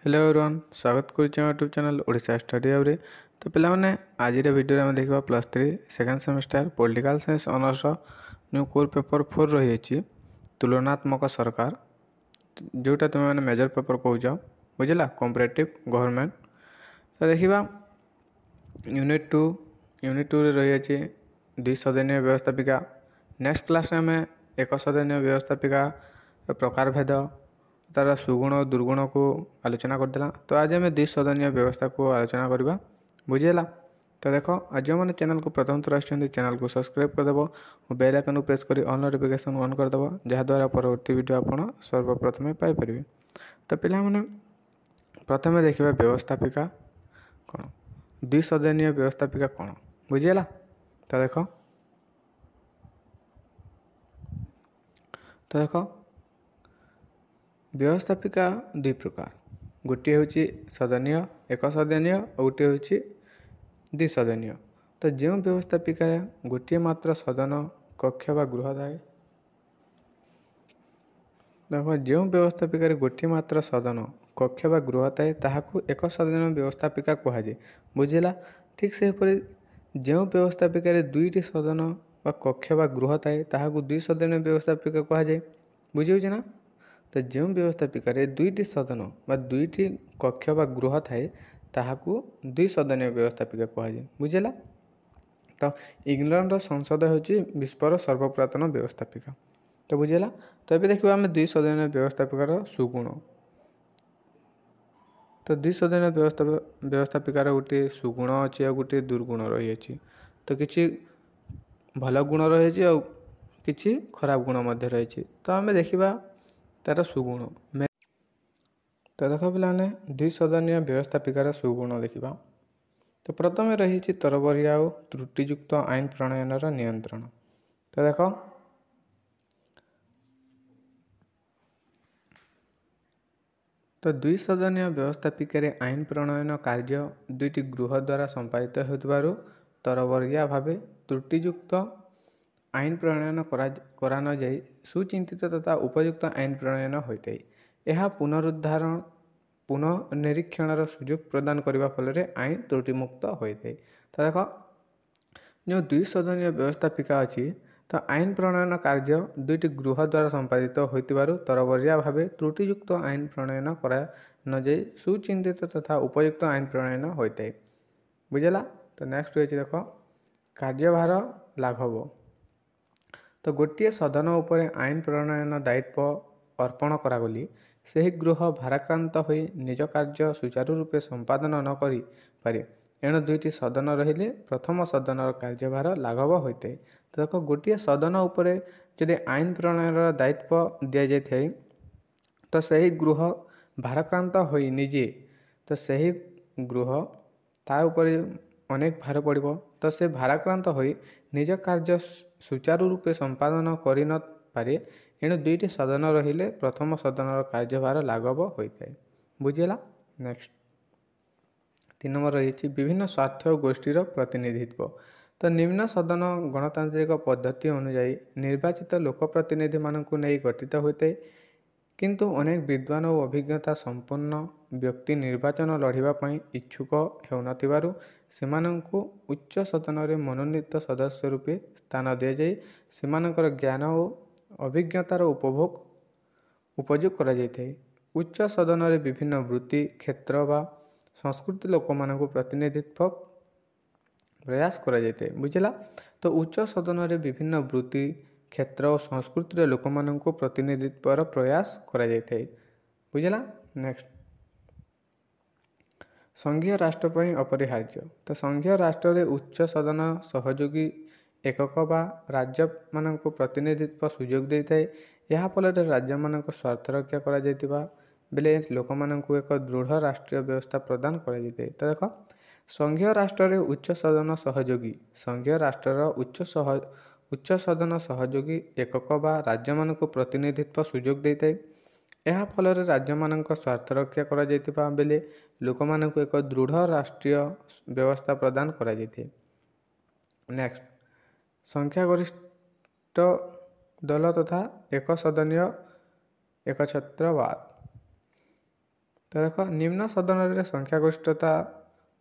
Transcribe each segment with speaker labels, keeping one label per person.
Speaker 1: Hello everyone स्वागत करुच्चे YouTube channel Odisha study hub रे। तो पे आज भिडियो आम देखा +3 second semester political science honours जो कोर पेपर 4 रही तुलनात्मक सरकार जोटा तुम मैंने मेजर पेपर कौच बुझला कॉम्पिटिटिव गवर्नमेंट। तो देखा यूनिट 2 रही 2 सदनीय व्यवस्थापिका। नेक्स्ट क्लास में आम 1 सदनीय व्यवस्थापिका प्रकार भेद तार सुगुण और दुर्गुण को आलोचना करदेला। तो आज आम 2 सदनीय व्यवस्था को आलोचना करवा बुझेगा। तो देख आज मैंने चैनल को प्रथम थर आसछन्ति चैनल को सब्सक्राइब करदेव और बेल आइकन प्रेस कर ऑल नोटिफिकेशन ऑन करदेव जहाँद्वारा परवर्ती वीडियो आप सर्वप्रथम पाइपर। तो पिला माने प्रथम देखा व्यवस्थापिका कौन 2 सदनीय व्यवस्थापिका कौन बुझेगा। तो देख व्यवस्थापिका 2 प्रकार गोटे हूँ सदनीय 1 सदनीय और गोटे हूँ 2 सदनीय। तो जो व्यवस्थापिका गोटे मात्र सदन कक्ष बा गृह थाए देख जो व्यवस्थापिका गोटे मात्र सदन कक्ष बा गृह थाए ताहाकू 1 सदनीय व्यवस्थापिका कहुए बुझेगा। ठीक सेपरि जो व्यवस्थापिका 2टी सदन बा कक्ष बा गृह थाए ताहाकू 2 सदनीय व्यवस्थापिका कहुए बुझे ना। तो जो व्यवस्थापिका 2टी सदन बा 2टी कक्ष बा गृह थाए ताहाकू 2 सदनीय व्यवस्थापिका कहुए बुझेगा। तो इंग्लैंड संसद हूँ विश्वर सर्वपुरातन व्यवस्थापिका। तो बुझेगा। तो ये देखा आम 2 सदनीय व्यवस्थापिकार सुगुण। तो 2 सदनीय व्यवस्थापिकार गोटे सुगुण अच्छी और गोटे दुर्गुण रही। तो किसी भल गुण रही और किसी खराब गुण रही। तो आम देखा तार सुगुण। तो देख पे 2 सदनीय व्यवस्थापिकार सुगुण देखा। तो प्रथम रही तरबरिया और त्रुटियुक्त आईन प्रणयन नियंत्रण। तो देख तो 2 सदनीय व्यवस्थापिका आईन प्रणयन कार्य 2टी गृह द्वारा संपादित होइतबारु तरबरिया भावे त्रुटियुक्त आईन प्रणयन करा न जाई सुचिंतित तथा उपयुक्त आईन प्रणयन होता है। यह पुनरुद्धारण पुनर्निरीक्षण सुजोग प्रदान करने फल आईन त्रुटिमुक्त होता है। तो देख जो 2 सदनीय व्यवस्थापिका अच्छी तो आईन प्रणयन कार्य 2टी गृह द्वारा संपादित होइतिबारु तरबरिया भावे त्रुटियुक्त आईन प्रणयन करा न जाई सुचिंतित तथा उपयुक्त आईन प्रणयन होता है बुझेगा। तो नेक्स्ट रही देख कार्यभार लाघव। तो गोटे सदन उपरे आईन प्रणयन दायित्व अर्पण करागली से गृह भाराक्रांत हो निज कार्य सुचारू रूपे संपादन न करि पारे एणु 2टी सदन रहिले प्रथम सदन कार्यभार लाघव होता है। तो देख गोटे सदन उपरे जदि आईन प्रणयन दायित्व दि जाए तो सही गृह भाराक्रांत हो निजे तो सही गृह ता उपरे अनेक भार पड़ो। तो से भाराक्रांत हो निज कार्य सुचारू रूपे संपादन करि न पारे एणु 2टी सदन रहिले प्रथम सदन कार्यभार लाघव होता है बुझेगा। नेक्स्ट 3 नंबर रही विभिन्न स्वार्थ गोष्ठीर प्रतिनिधित्व। तो निम्न सदन गणतांत्रिक पद्धति अनुजाई निर्वाचित लोकप्रतिनिधि मानकु नहीं गठित होता है किंतु अनेक विद्वान और अभिज्ञता संपन्न व्यक्ति निर्वाचन लड़ाई इच्छुक होनथिबारु सेमानंकु उच्च सदन रे मनोनीत सदस्य रूपे स्थान दि जाए सेमानकर ज्ञान और अभिज्ञतार उपयोग करा जाए। उच्च सदन रे विभिन्न वृत्ति क्षेत्र व संस्कृति लोक मानकु प्रतिनिधित्व प्रयास करा जाए बुझेगा। तो उच्च सदन रे विभिन्न वृत्ति क्षेत्र और संस्कृतिर लोक मानकु प्रतिनिधित्वर प्रयास करा जाए बुझेगा। नेक्स्ट संघीय राष्ट्र पर अपरिहार्य। तो संघीय राष्ट्र रे उच्च सदन सहयोगी एकक बा राज्य मानक प्रतिनिधित्व सुजोग देता है। यह फल राज्य मानक स्वार्थ रक्षा करा जाइतिबा बेले लोक मानकु एक दृढ़ राष्ट्रीय व्यवस्था प्रदान करा जाइते। तो देख संघीय राष्ट्र रे उच्च सदन सहयोगी संघीय राष्ट्र उच्च सदन सहयोगी एकक बा राज्य मानक प्रतिनिधित्व सुजोग देता है। यह फल राज्य मानक स्वार्थ रक्षा करा जाइतिबा बेले लोक मानकु एक दृढ़ राष्ट्रीय व्यवस्था प्रदान करा जाइते। नेक्स्ट संख्यागरिष्ठ दल तथा एक सदनीय एकछत्रवाद। ତ ଦେଖ ନିମ୍ନ ସଦନରେ ସଂଖ୍ୟାଗରିଷ୍ଠତା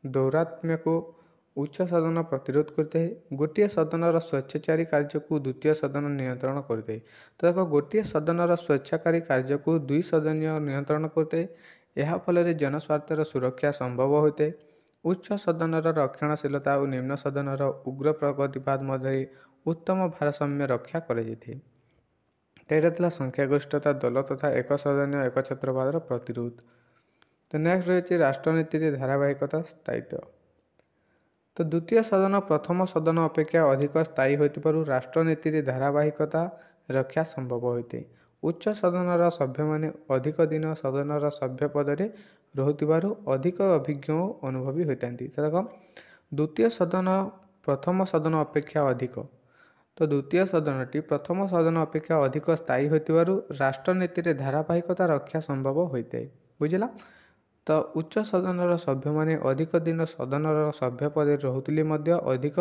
Speaker 1: ଦୌରାତ୍ମ୍ୟକୁ ଉଚ୍ଚ ସଦନ ପ୍ରତିରୋଧ କରିଥାଏ। ଗୋଟିଏ ସଦନର ସ୍ୱେଚ୍ଛାଚାରୀ କାର୍ଯ୍ୟକୁ ଦ୍ୱିତୀୟ ସଦନ ନିୟନ୍ତ୍ରଣ କରିଥାଏ। ତ ଦେଖ ଗୋଟିଏ ସଦନର ସ୍ୱେଚ୍ଛାକାରୀ କାର୍ଯ୍ୟକୁ ଦୁଇ ସଦନୀୟ ନିୟନ୍ତ୍ରଣ କରିଥାଏ। ଏହା ଫଳରେ ଜନସ୍ୱାର୍ଥର ସୁରକ୍ଷା ସମ୍ଭବ ହୋଇଥାଏ। ଉଚ୍ଚ ସଦନର ରକ୍ଷଣଶୀଳତା ଓ ନିମ୍ନ ସଦନର ଉଗ୍ର ପ୍ରଗତିବାଦ ମଧ୍ୟରେ ଉତ୍ତମ ଭାରସାମ୍ୟ ରକ୍ଷା କରାଯାଇଥାଏ। ତ ଏଇଟା ଥିଲା ସଂଖ୍ୟାଗରିଷ୍ଠତା ଦଳ ତଥା ଏକ ସଦନୀୟ ଏକଛତ୍ରବାଦର ପ୍ରତିରୋଧ। ତ ନେକ୍ସଟ ରହିଛି ରାଷ୍ଟ୍ରନୀତିରେ ଧାରାବାହିକତା ସ୍ଥାୟିତ୍ୱ। ତ ଦ୍ୱିତୀୟ ସଦନ ପ୍ରଥମ ସଦନ ଅପେକ୍ଷା ଅଧିକ ସ୍ଥାୟୀ ହୋଇଥିବାରୁ ରାଷ୍ଟ୍ରନୀତିରେ ଧାରାବାହିକତା ରକ୍ଷା ସମ୍ଭବ ହୋଇଥାଏ। ଉଚ୍ଚ ସଦନର ସଭ୍ୟମାନେ ଅଧିକ ଦିନ ସଦନର ସଭ୍ୟ ପଦରେ ରହୁଥିବାରୁ ଅଧିକ ଅଭିଜ୍ଞ ଓ ଅନୁଭବୀ ହୋଇଥାନ୍ତି। ତ ଦେଖ ଦ୍ୱିତୀୟ ସଦନ ପ୍ରଥମ ସଦନ ଅପେକ୍ଷା ଅଧିକ। ତ ଦ୍ୱିତୀୟ ସଦନଟି ପ୍ରଥମ ସଦନ ଅପେକ୍ଷା ଅଧିକ ସ୍ଥାୟୀ ହୋଇଥିବାରୁ ରାଷ୍ଟ୍ରନୀତିରେ ଧାରାବାହିକତା ରକ୍ଷା ସମ୍ଭବ ହୋଇଥାଏ। ବୁଝିଲା? ତ ଉଚ୍ଚ ସଦନର ସଭ୍ୟମାନେ ଅଧିକ ଦିନ ସଦନର ସଭ୍ୟ ପଦରେ ରହୁଥିଲେ ମଧ୍ୟ ଅଧିକ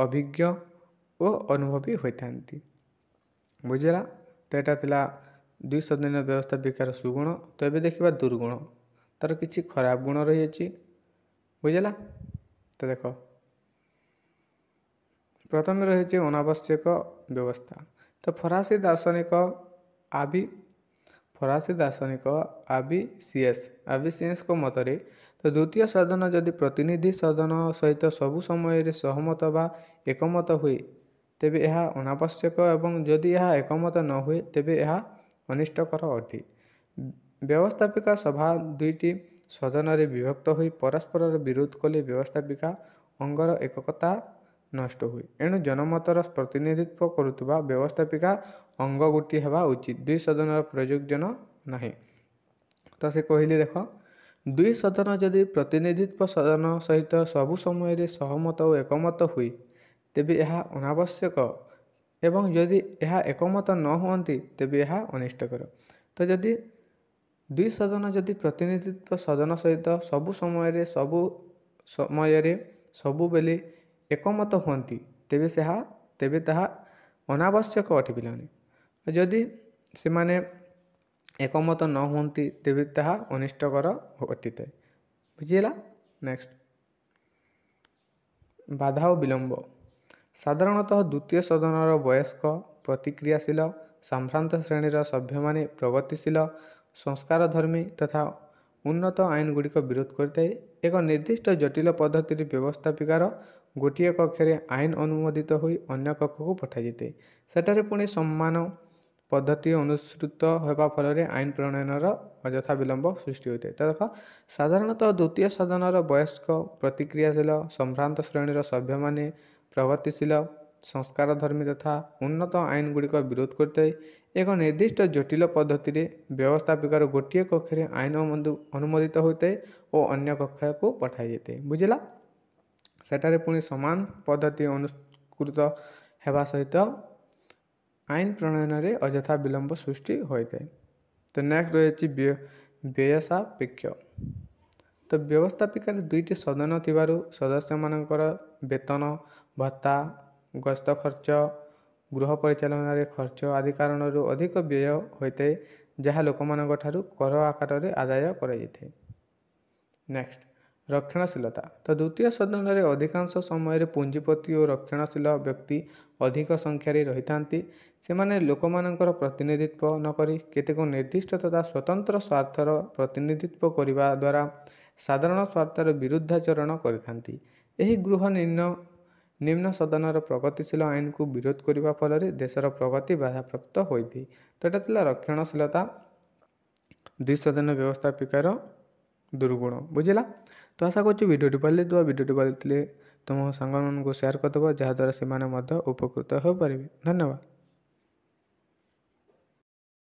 Speaker 1: ଅଭିଜ୍ଞ ଓ ଅନୁଭବୀ ହୋଇଥାନ୍ତି। ବୁଝିଲା? ତ ଏଇଟା ଥିଲା ଦୁଇ ସଦନୀୟ ବ୍ୟବସ୍ଥାପିକାର ସୁଗୁଣ। ତ ଏବେ ଦେଖିବା ଦୁର୍ଗୁଣ। ତାର କିଛି ଖରାପ ଗୁଣ ରହିଅଛି। ବୁଝିଲା? ତ ଦେଖ ପ୍ରଥମେ ରହିଛି ଅନାବଶ୍ୟକ ବ୍ୟବସ୍ଥା। ତ ଫରାସୀ ଦାର୍ଶନିକ ଆବିସିଏସଙ୍କ ମତରେ ତ ଦ୍ୱିତୀୟ ସଦନ ଯଦି ପ୍ରତିନିଧି ସଦନ ସହିତ ସବୁ ସମୟରେ ସହମତ ବା ଏକମତ ହୁଏ ତେବେ ଏହା ଅନାବଶ୍ୟକ ଏବଂ ଯଦି ଏହା ଏକମତ ନ ହୁଏ ତେବେ ଏହା ଅନିଷ୍ଟକର ଅଟେ। ବ୍ୟବସ୍ଥାପିକା ସଭା ଦୁଇଟି ସଦନରେ ବିଭକ୍ତ ହୋଇ ପରସ୍ପରର ବିରୋଧ କଲେ ବ୍ୟବସ୍ଥାପିକା ଅଙ୍ଗର ଏକକତା ନଷ୍ଟ ହୁଏ। ଏଣୁ ଜନମତର ପ୍ରତିନିଧିତ୍ୱ କରୁଥିବା ବ୍ୟବସ୍ଥାପିକା ଅଙ୍ଗ ଗୋଟିଏ ହେବା ଉଚିତ। ଦୁଇ ସଦନର ପ୍ରୟୋଜନ ନାହିଁ। ତ ସେ କହିଲେ ଦେଖ ଦୁଇ ସଦନ ଯଦି ପ୍ରତିନିଧିତ୍ୱ ସଦନ ସହିତ ସବୁ ସମୟରେ ସହମତ ଓ ଏକମତ ହୁଏ ତେବେ ଏହା ଅନାବଶ୍ୟକ ଏବଂ ଯଦି ଏହା ଏକମତ ନ ହୁଅନ୍ତି ତେବେ ଏହା ଅନିଷ୍ଟକର। ତ ଯଦି ଦୁଇ ସଦନ ଯଦି ପ୍ରତିନିଧିତ୍ୱ ସଦନ ସହିତ ସବୁ ସମୟରେ ସବୁବେଳେ ଏକମତ ହୁଅନ୍ତି ତେବେ ତାହା ଅନାବଶ୍ୟକ ଅଟେ ପିଲାମାନେ। ଯଦି ସେମାନେ ଏକମତ ନ ହୁଅନ୍ତି ତେବେ ତାହା ଅନିଷ୍ଟକର ଅଟିଥାଏ। ବୁଝିଲା? ନେକ୍ସଟ ବାଧା ଓ ବିଳମ୍ବ। ସାଧାରଣତଃ ଦ୍ୱିତୀୟ ସଦନର ବୟସ୍କ ପ୍ରତିକ୍ରିୟାଶୀଳ ସମ୍ଭ୍ରାନ୍ତ ଶ୍ରେଣୀର ସଭ୍ୟମାନେ ପ୍ରଗତିଶୀଳ ସଂସ୍କାରଧର୍ମୀ ତଥା ଉନ୍ନତ ଆଇନଗୁଡ଼ିକ ବିରୋଧ କରିଥାଏ। ଏକ ନିର୍ଦ୍ଦିଷ୍ଟ ଜଟିଳ ପଦ୍ଧତିରେ ବ୍ୟବସ୍ଥାପିକାର ଗୋଟିଏ କକ୍ଷରେ ଆଇନ ଅନୁମୋଦିତ ହୋଇ ଅନ୍ୟ କକ୍ଷକୁ ପଠାଯାଇଥାଏ। ସେଠାରେ ପୁଣି ସମାନ ପଦ୍ଧତି ଅନୁସୃତ ହେବା ଫଳରେ ଆଇନ ପ୍ରଣୟନର ଅଯଥା ବିଳମ୍ବ ସୃଷ୍ଟି ହୋଇଥାଏ। ତ ଦେଖ ସାଧାରଣତଃ ଦ୍ୱିତୀୟ ସଦନର ବୟସ୍କ ପ୍ରତିକ୍ରିୟାଶୀଳ ସମ୍ଭ୍ରାନ୍ତ ଶ୍ରେଣୀର ସଭ୍ୟମାନେ ପ୍ରଗତିଶୀଳ ସଂସ୍କାରଧର୍ମୀ ତଥା ଉନ୍ନତ ଆଇନଗୁଡ଼ିକ ବିରୋଧ କରିଥାଏ। ଏକ ନିର୍ଦ୍ଦିଷ୍ଟ ଜଟିଳ ପଦ୍ଧତିରେ ବ୍ୟବସ୍ଥାପିକାର ଗୋଟିଏ କକ୍ଷରେ ଆଇନ ଅନୁମୋଦିତ ହୋଇଥାଏ ଓ ଅନ୍ୟ କକ୍ଷକୁ ପଠାଯାଇଥାଏ। ବୁଝିଲା? ସେଠାରେ ପୁଣି ସମାନ ପଦ୍ଧତି ଅନୁସୃତ ହେବା ସହିତ ଆଇନ ପ୍ରଣୟନରେ ଅଯଥା ବିଳମ୍ବ ସୃଷ୍ଟି ହୋଇଥାଏ। ତ ନେକ୍ସଟ ରହିଛି ବ୍ୟୟ ସାପେକ୍ଷ। ତ ବ୍ୟବସ୍ଥାପିକାରେ ଦୁଇଟି ସଦନ ଥିବାରୁ ସଦସ୍ୟମାନଙ୍କର ବେତନ ଭତ୍ତା ଗସ୍ତ ଖର୍ଚ୍ଚ ଗୃହ ପରିଚାଳନାରେ ଖର୍ଚ୍ଚ ଆଦି କାରଣରୁ ଅଧିକ ବ୍ୟୟ ହୋଇଥାଏ ଯାହା ଲୋକମାନଙ୍କ ଠାରୁ କର ଆକାରରେ ଆଦାୟ କରାଯାଇଥାଏ। ନେକ୍ସଟ ରକ୍ଷଣଶୀଳତା। ତ ଦ୍ୱିତୀୟ ସଦନରେ ଅଧିକାଂଶ ସମୟରେ ପୁଞ୍ଜିପତି ଓ ରକ୍ଷଣଶୀଳ ବ୍ୟକ୍ତି ଅଧିକ ସଂଖ୍ୟାରେ ରହିଥାନ୍ତି। ସେମାନେ ଲୋକମାନଙ୍କର ପ୍ରତିନିଧିତ୍ୱ ନକରି କେତେକ ନିର୍ଦ୍ଦିଷ୍ଟ ତଥା ସ୍ୱତନ୍ତ୍ର ସ୍ୱାର୍ଥର ପ୍ରତିନିଧିତ୍ୱ କରିବା ଦ୍ୱାରା ସାଧାରଣ ସ୍ୱାର୍ଥର ବିରୁଦ୍ଧାଚରଣ କରିଥାନ୍ତି। ଏହି ଗୃହ ନିମ୍ନ ସଦନର ପ୍ରଗତିଶୀଳ ଆଇନକୁ ବିରୋଧ କରିବା ଫଳରେ ଦେଶର ପ୍ରଗତି ବାଧାପ୍ରାପ୍ତ ହୋଇଥାଏ। ତ ଏଟା ଥିଲା ରକ୍ଷଣଶୀଳତା ଦୁଇ ସଦନ ବ୍ୟବସ୍ଥାପିକାର ଦୁର୍ଗୁଣ। ବୁଝିଲା? ତ ଆଶା କରୁଛି ଭିଡ଼ିଓଟି ପାରିଥିଲେ ତୁମ ସାଙ୍ଗମାନଙ୍କୁ ସେୟାର କରିଦେବ ଯାହାଦ୍ୱାରା ସେମାନେ ମଧ୍ୟ ଉପକୃତ ହୋଇପାରିବେ। ଧନ୍ୟବାଦ।